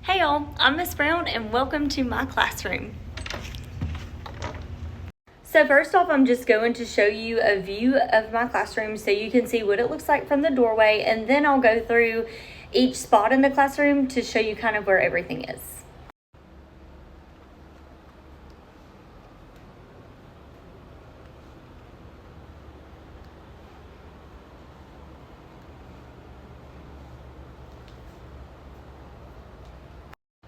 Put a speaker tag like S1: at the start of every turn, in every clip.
S1: Hey y'all, I'm Miss Brown and welcome to my classroom. So first off, I'm just going to show you a view of my classroom so you can see what it looks like from the doorway, and then I'll go through each spot in the classroom to show you kind of where everything is.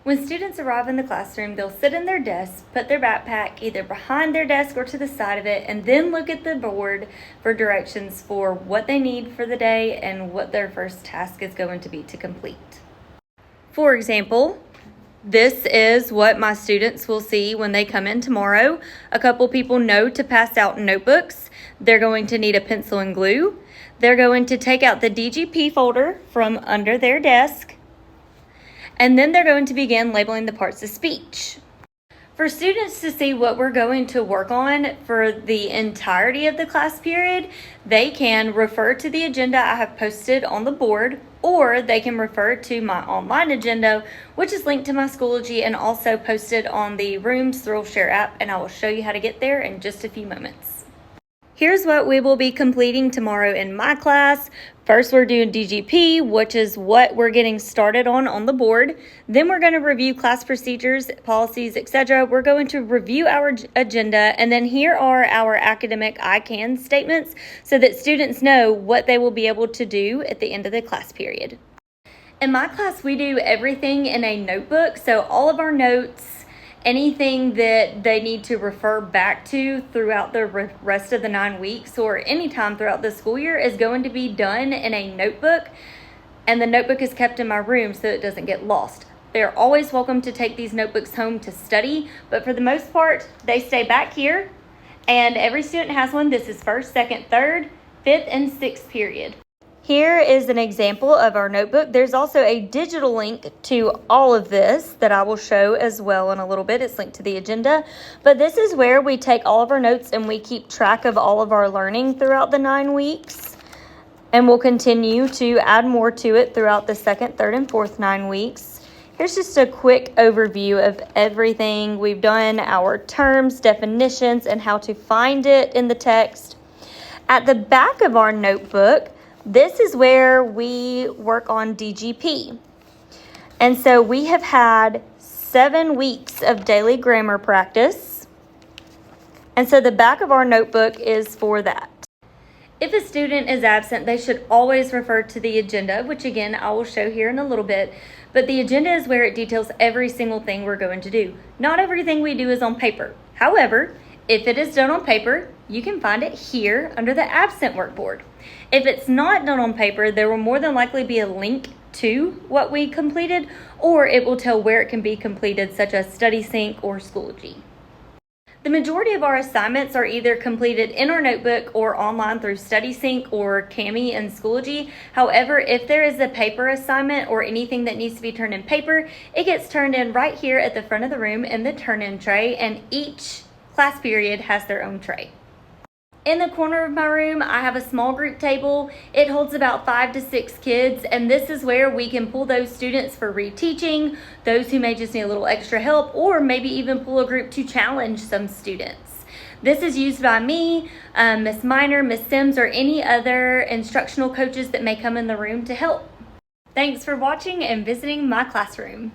S1: When students arrive in the classroom, they'll sit in their desk, put their backpack either behind their desk or to the side of it, and then look at the board for directions for what they need for the day and what their first task is going to be to complete. For example, this is what my students will see when they come in tomorrow. A couple people know to pass out notebooks. They're going to need a pencil and glue. They're going to take out the DGP folder from under their desk. And then they're going to begin labeling the parts of speech. For students to see what we're going to work on for the entirety of the class period, they can refer to the agenda I have posted on the board, or they can refer to my online agenda, which is linked to my Schoology and also posted on the Rooms Thrill Share app, and I will show you how to get there in just a few moments. Here's what we will be completing tomorrow in my class. First, we're doing DGP, which is what we're getting started on the board. Then we're going to review class procedures, policies, etc. We're going to review our agenda, and then here are our academic I can statements so that students know what they will be able to do at the end of the class period. In my class, we do everything in a notebook, so all of our notes, anything that they need to refer back to throughout the rest of the 9 weeks or anytime throughout the school year is going to be done in a notebook, and the notebook is kept in my room so it doesn't get lost. They're always welcome to take these notebooks home to study, but for the most part, they stay back here, and every student has one. This is first, second, third, fifth, and sixth period. Here is an example of our notebook. There's also a digital link to all of this that I will show as well in a little bit. It's linked to the agenda. But this is where we take all of our notes and we keep track of all of our learning throughout the 9 weeks. And we'll continue to add more to it throughout the second, third, and fourth 9 weeks. Here's just a quick overview of everything we've done, our terms, definitions, and how to find it in the text. At the back of our notebook, this is where we work on DGP. And so we have had 7 weeks of daily grammar practice. And so the back of our notebook is for that. If a student is absent, they should always refer to the agenda, which again, I will show here in a little bit. But the agenda is where it details every single thing we're going to do. Not everything we do is on paper. However, if it is done on paper, you can find it here under the absent workboard. If it's not done on paper, there will more than likely be a link to what we completed, or it will tell where it can be completed, such as StudySync or Schoology. The majority of our assignments are either completed in our notebook or online through StudySync or Kami and Schoology. However, if there is a paper assignment or anything that needs to be turned in paper, it gets turned in right here at the front of the room in the turn-in tray, and each class period has their own tray. In the corner of my room, I have a small group table. It holds about 5 to 6 kids, and this is where we can pull those students for reteaching, those who may just need a little extra help, or maybe even pull a group to challenge some students. This is used by me, Miss Miner, Miss Sims, or any other instructional coaches that may come in the room to help. Thanks for watching and visiting my classroom.